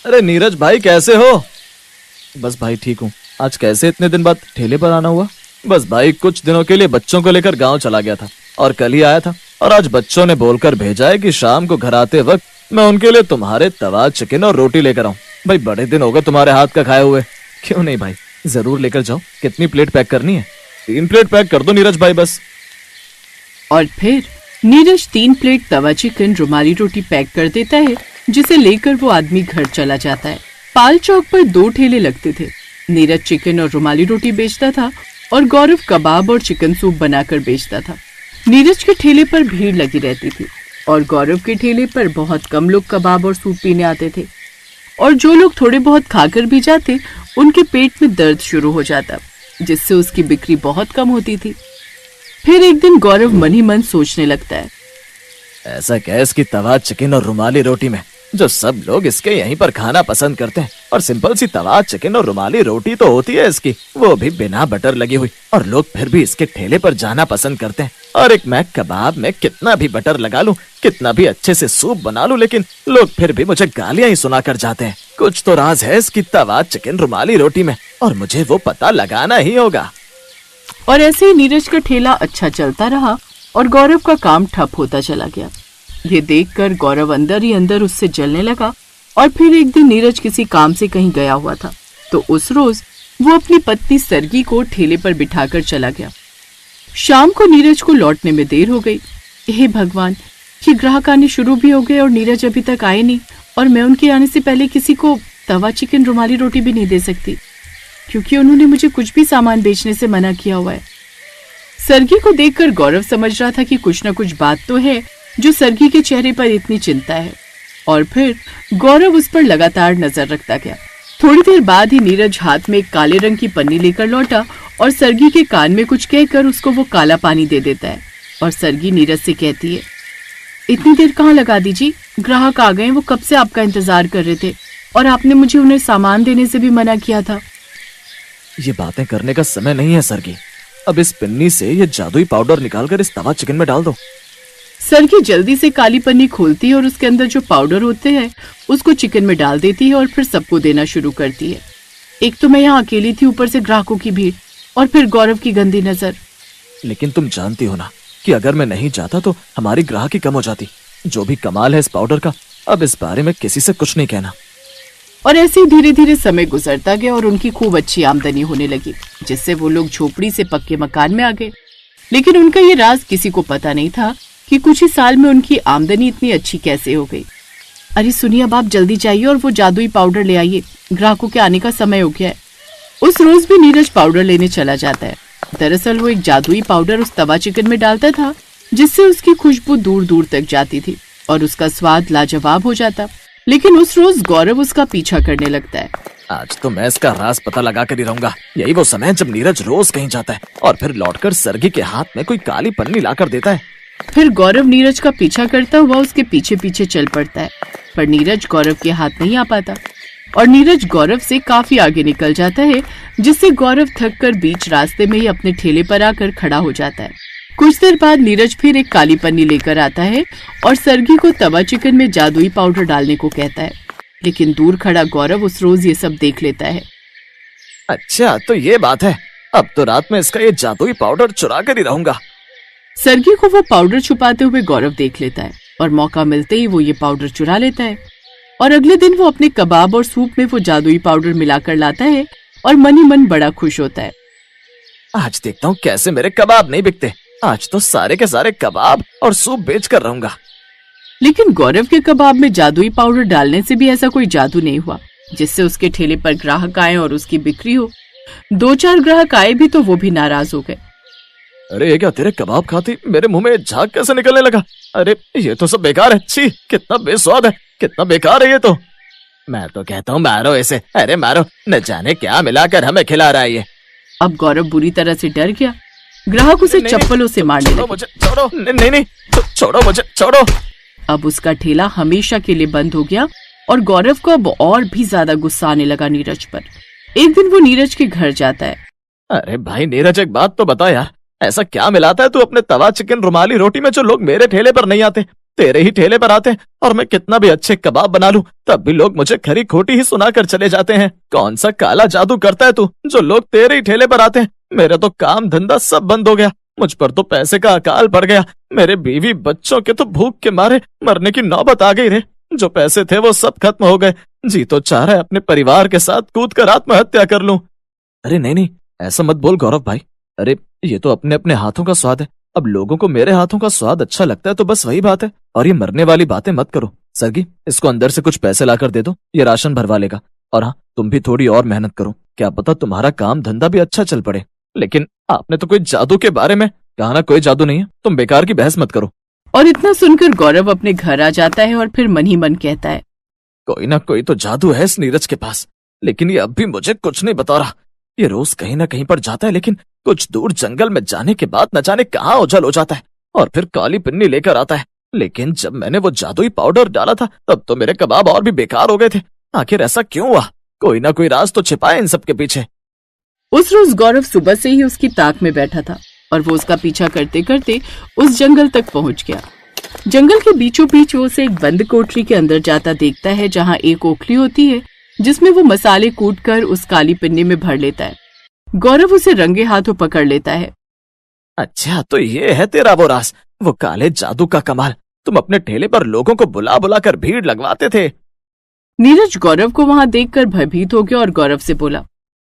अरे नीरज भाई कैसे हो? बस भाई ठीक हूँ। आज कैसे इतने दिन बाद ठेले पर आना हुआ? बस भाई कुछ दिनों के लिए बच्चों को लेकर गांव चला गया था और कल ही आया था, और आज बच्चों ने बोलकर भेजा है कि शाम को घर आते वक्त मैं उनके लिए तुम्हारे तवा चिकन और रोटी लेकर आऊं। भाई बड़े दिन हो गए तुम्हारे हाथ का खाए हुए। क्यों नहीं भाई, जरूर लेकर जाओ। कितनी प्लेट पैक करनी है? 3 प्लेट पैक कर दो नीरज भाई बस। और फिर नीरज 3 प्लेट तवा चिकन रुमाली रोटी पैक कर देता है, जिसे लेकर वो आदमी घर चला जाता है। पाल चौक पर 2 ठेले लगते थे। नीरज चिकन और रुमाली रोटी बेचता था और गौरव कबाब और चिकन सूप बनाकर बेचता था। नीरज के ठेले पर भीड़ लगी रहती थी और गौरव के ठेले पर बहुत कम लोग कबाब और सूप पीने आते थे, और जो लोग थोड़े बहुत खाकर भी जाते उनके पेट में दर्द शुरू हो जाता, जिससे उसकी बिक्री बहुत कम होती थी। फिर एक दिन गौरव मन ही मन सोचने लगता है, ऐसा क्या है इसकी तवा चिकन और रुमाली रोटी में जो सब लोग इसके यहीं पर खाना पसंद करते हैं? और सिंपल सी तवा चिकन और रुमाली रोटी तो होती है इसकी, वो भी बिना बटर लगी हुई, और लोग फिर भी इसके ठेले पर जाना पसंद करते हैं। और एक मैं कबाब में कितना भी बटर लगा लूं, कितना भी अच्छे से सूप बना लूं, लेकिन लोग फिर भी मुझे गालियां ही सुना कर जाते हैं। कुछ तो राज है इसकी तवा चिकन रुमाली रोटी में, और मुझे वो पता लगाना ही होगा। और ऐसे ही नीरज का ठेला अच्छा चलता रहा और गौरव का काम ठप होता चला गया। ये देखकर गौरव अंदर ही अंदर उससे जलने लगा। और फिर एक दिन नीरज किसी काम से कहीं गया हुआ था, तो उस रोज वो अपनी पत्नी सरगी को ठेले पर बिठाकर चला गया। शाम को नीरज को लौटने में देर हो गई। हे भगवान, ये ग्राहक आने शुरू भी हो गए और नीरज अभी तक आए नहीं, और मैं उनके आने से पहले किसी को तवा चिकन रुमाली रोटी भी नहीं दे सकती, क्योंकि उन्होंने मुझे कुछ भी सामान बेचने से मना किया हुआ है। सरगी को देखकर गौरव समझ रहा था कि कुछ न कुछ बात तो है जो सरगी के चेहरे पर इतनी चिंता है, और फिर गौरव उस पर लगातार नजर रखता गया। थोड़ी देर बाद ही नीरज हाथ में एक काले रंग की पन्नी लेकर लौटा और सरगी के कान में कुछ कहकर उसको वो काला पानी दे देता है। और सरगी नीरज से कहती है, इतनी देर कहाँ लगा दीजिए, ग्राहक आ गए, वो कब से आपका इंतजार कर रहे थे, और आपने मुझे उन्हें सामान देने से भी मना किया था। ये बातें करने का समय नहीं है सरगी। अब इस पिन्नी से ये जादुई पाउडर निकालकर इस तवा चिकन में डाल दो। सरगी जल्दी से काली पन्नी खोलती है और उसके अंदर जो पाउडर होते हैं उसको चिकन में डाल देती है और फिर सबको देना शुरू करती है। एक तो मैं यहाँ अकेली थी, ऊपर से ग्राहकों की भीड़, और फिर गौरव की गंदी नजर। लेकिन तुम जानती हो ना कि अगर मैं नहीं जाता तो हमारी ग्राहकी कम हो जाती। जो भी कमाल है इस पाउडर का, अब इस बारे में किसी से कुछ नहीं कहना। और ऐसे ही धीरे धीरे समय गुजरता गया और उनकी खूब अच्छी आमदनी होने लगी, जिससे वो लोग झोपड़ी से पक्के मकान में आ गए। लेकिन उनका ये राज किसी को पता नहीं था कि कुछ ही साल में उनकी आमदनी इतनी अच्छी कैसे हो गई। अरे सुनिए, अब आप जल्दी जाइए और वो जादुई पाउडर ले आइए, ग्राहकों के आने का समय हो गया है। उस रोज भी नीरज पाउडर लेने चला जाता है। दरअसल वो एक जादुई पाउडर उस तवा चिकन में डालता था, जिससे उसकी खुशबू दूर दूर तक जाती थी और उसका स्वाद लाजवाब हो जाता। लेकिन उस रोज गौरव उसका पीछा करने लगता है। आज तो मैं इसका राज पता लगा कर ही रहूंगा। यही वो समय है जब नीरज रोज कहीं जाता है और फिर लौटकर सरगी के हाथ में कोई काली पन्नी लाकर देता है। फिर गौरव नीरज का पीछा करता हुआ उसके पीछे पीछे चल पड़ता है, पर नीरज गौरव के हाथ नहीं आ पाता और नीरज गौरव से काफी आगे निकल जाता है, जिससे गौरव थक कर बीच रास्ते में ही अपने ठेले पर आकर खड़ा हो जाता है। कुछ देर बाद नीरज फिर एक काली पन्नी लेकर आता है और सरगी को तवा चिकन में जादुई पाउडर डालने को कहता है। लेकिन दूर खड़ा गौरव उस रोज ये सब देख लेता है। अच्छा तो ये बात है, अब तो रात में इसका ये जादुई पाउडर चुरा कर ही रहूंगा। सरगी को वो पाउडर छुपाते हुए गौरव देख लेता है और मौका मिलते ही वो ये पाउडर चुरा लेता है। और अगले दिन वो अपने कबाब और सूप में वो जादुई पाउडर मिलाकर लाता है और मन ही मन बड़ा खुश होता है। आज देखता हूँ कैसे मेरे कबाब नहीं बिकते। आज तो सारे के सारे कबाब और सूप बेच कर रहूंगा। लेकिन गौरव के कबाब में जादुई पाउडर डालने से भी ऐसा कोई जादू नहीं हुआ जिससे उसके ठेले पर ग्राहक आए और उसकी बिक्री हो। 2-4 ग्राहक आए भी तो वो भी नाराज हो गए। अरे ये क्या, तेरे कबाब खाती मेरे मुंह में झाग कैसे निकलने लगा? अरे ये तो सब बेकार है। छी, कितना बेस्वाद है, कितना बेकार है ये तो। मैं तो कहता हूँ मारो इसे, अरे मारो, न जाने क्या मिलाकर हमें खिला रहा है ये। अब गौरव बुरी तरह से डर गया। ग्राहक उसे चप्पलों से मारने लगे। मुझे छोड़ो, नहीं, छोड़ो मुझे, छोड़ो। अब उसका ठेला हमेशा के लिए बंद हो गया और गौरव को अब और भी ज्यादा गुस्सा आने लगा नीरज पर। एक दिन वो नीरज के घर जाता है। अरे भाई नीरज, एक बात तो बता यार, ऐसा क्या मिलाता है तू अपने तवा चिकन रुमाली रोटी में जो लोग मेरे ठेले पर नहीं आते? तेरे ही ठेले पर आते हैं, और मैं कितना भी अच्छे कबाब बना लूं तब भी लोग मुझे खरी खोटी ही सुनाकर चले जाते हैं। कौन सा काला जादू करता है तू जो लोग तेरे ही ठेले पर आते हैं? मेरा तो काम धंधा सब बंद हो गया, मुझ पर तो पैसे का अकाल पड़ गया। मेरे बीवी बच्चों के तो भूख के मारे मरने की नौबत आ गई रे। जो पैसे थे वो सब खत्म हो गए। जी तो चाह रहा है अपने परिवार के साथ कूद कर आत्महत्या कर लूं। अरे नहीं नहीं, ऐसा मत बोल गौरव भाई। अरे ये तो अपने अपने हाथों का स्वाद है। अब लोगों को मेरे हाथों का स्वाद अच्छा लगता है तो बस वही बात है। और ये मरने वाली बातें मत करो। सरगी, इसको अंदर से कुछ पैसे लाकर दे दो, ये राशन भरवा लेगा। और हाँ, तुम भी थोड़ी और मेहनत करो, क्या पता तुम्हारा काम धंधा भी अच्छा चल पड़े। लेकिन आपने तो कोई जादू के बारे में कहा ना, कोई जादू नहीं है, तुम बेकार की बहस मत करो। और इतना सुनकर गौरव अपने घर आ जाता है और फिर मन ही मन कहता है, कोई ना कोई तो जादू है इस नीरज के पास, लेकिन ये अब भी मुझे कुछ नहीं बता रहा। ये रोज कहीं ना कहीं पर जाता है, लेकिन कुछ दूर जंगल में जाने के बाद न जाने कहाँ ओझल हो जाता है और फिर काली पिन्नी लेकर आता है। लेकिन जब मैंने वो जादुई पाउडर डाला था तब तो मेरे कबाब और भी बेकार हो गए थे। आखिर ऐसा क्यों हुआ? कोई ना कोई राज तो छिपा है इन सब के पीछे। उस रोज गौरव सुबह से ही उसकी ताक में बैठा था और वो उसका पीछा करते करते उस जंगल तक पहुंच गया। जंगल के बीचों बीच वो उसे एक बंद कोठरी के अंदर जाता देखता है, जहाँ एक ओखली होती है जिसमें वो मसाले कूटकर उस काली पिन्नी में भर लेता है। गौरव उसे रंगे हाथों पकड़ लेता है। अच्छा, तो ये है तेरा वो राज, वो काले जादू का कमाल। तुम अपने ठेले पर लोगों को बुला बुला कर भीड़ लगवाते थे। नीरज गौरव को वहाँ देखकर भयभीत हो गया और गौरव से बोला,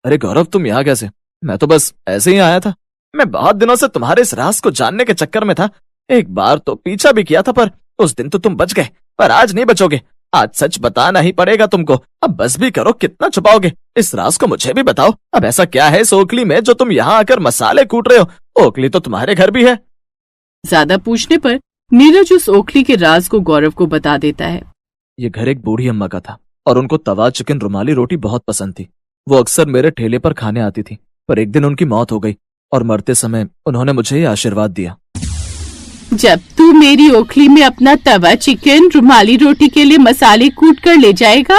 अरे गौरव, तुम यहाँ कैसे? मैं तो बस ऐसे ही आया था। मैं बहुत दिनों से तुम्हारे इस राज को जानने के चक्कर में था। एक बार तो पीछा भी किया था, पर उस दिन तो तुम बच गए, पर आज नहीं बचोगे। आज सच बताना ही पड़ेगा तुमको। अब बस भी करो, कितना छुपाओगे? इस राज को मुझे भी बताओ। अब ऐसा क्या है इस ओखली में जो तुम यहाँ आकर मसाले कूट रहे हो? ओखली तो तुम्हारे घर भी है। ज्यादा पूछने पर नीरज उस ओखली के राज को गौरव को बता देता है। ये घर एक बूढ़ी अम्मा का था और उनको तवा चिकन रुमाली रोटी बहुत पसंद थी। वो अक्सर मेरे ठेले पर खाने आती थी, पर एक दिन उनकी मौत हो गई और मरते समय उन्होंने मुझे ये आशीर्वाद दिया, जब तू मेरी ओखली में अपना तवा चिकन रुमाली रोटी के लिए मसाले कूट कर ले जाएगा,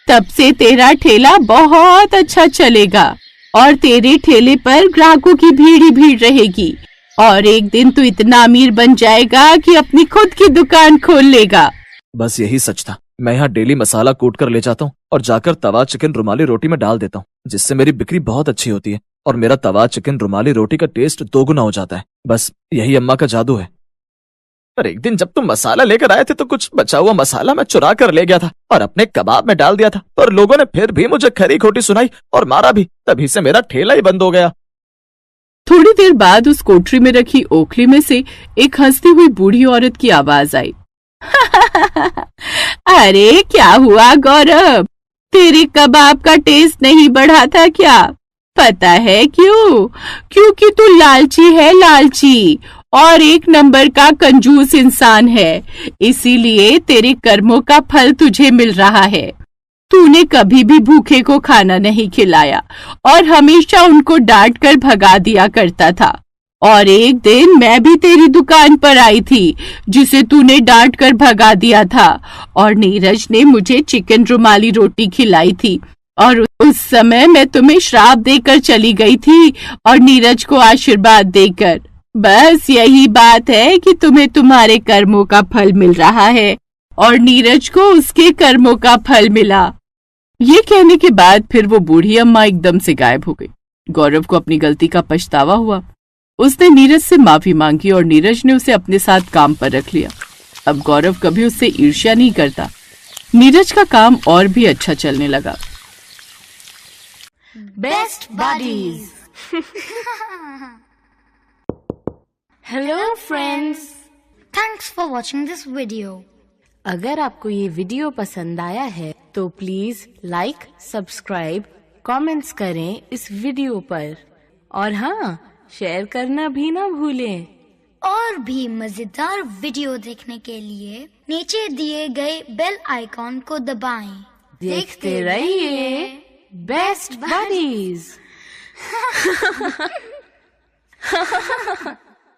तब से तेरा ठेला बहुत अच्छा चलेगा और तेरे ठेले पर ग्राहकों की भीड़ ही भीड़ रहेगी। और एक दिन तू इतना अमीर बन जाएगा कि अपनी खुद की दुकान खोल लेगा। बस यही सच था। मैं यहाँ डेली मसाला कूट कर ले जाता हूँ और जाकर तवा चिकन रुमाली रोटी में डाल देता हूँ, जिससे मेरी बिक्री बहुत अच्छी होती है और मेरा तवा चिकन रुमाली रोटी का टेस्ट दोगुना हो जाता है। बस यही अम्मा का जादू है। पर एक दिन जब तुम मसाला लेकर आए थे तो कुछ बचा हुआ मसाला मैं चुरा कर ले गया था और अपने कबाब में डाल दिया था, पर लोगों ने फिर भी मुझे खरी खोटी सुनाई और मारा भी। तभी से मेरा ठेला ही बंद हो गया। थोड़ी देर बाद उस कोठरी में रखी ओखली में से एक हंसती हुई बूढ़ी औरत की आवाज आई। अरे क्या हुआ गौरव, तेरे कबाब का टेस्ट नहीं बढ़ा था क्या? पता है क्यों? क्योंकि तू लालची है, लालची, और एक नंबर का कंजूस इंसान है। इसीलिए तेरे कर्मों का फल तुझे मिल रहा है। तूने कभी भी भूखे को खाना नहीं खिलाया और हमेशा उनको डांट कर भगा दिया करता था। और एक दिन मैं भी तेरी दुकान पर आई थी, जिसे तूने डांट कर भगा दिया था, और नीरज ने मुझे चिकन रुमाली रोटी खिलाई थी। और उस समय मैं तुम्हें श्राप देकर चली गई थी और नीरज को आशीर्वाद देकर। बस यही बात है कि तुम्हें तुम्हारे कर्मों का फल मिल रहा है और नीरज को उसके कर्मों का फल मिला। ये कहने के बाद फिर वो बूढ़ी अम्मा एकदम से गायब हो गई। गौरव को अपनी गलती का पछतावा हुआ। उसने नीरज से माफी मांगी और नीरज ने उसे अपने साथ काम पर रख लिया। अब गौरव कभी उससे ईर्ष्या नहीं करता। नीरज का काम और भी अच्छा चलने लगा। Best buddies. Hello friends, thanks for watching this video. अगर आपको ये वीडियो पसंद आया है तो प्लीज लाइक, सब्सक्राइब, कमेंट्स करें इस वीडियो पर, और हाँ, शेयर करना भी ना भूलें। और भी मजेदार वीडियो देखने के लिए नीचे दिए गए बेल आइकॉन को दबाएं। देखते रहिए बेस्ट बडीज।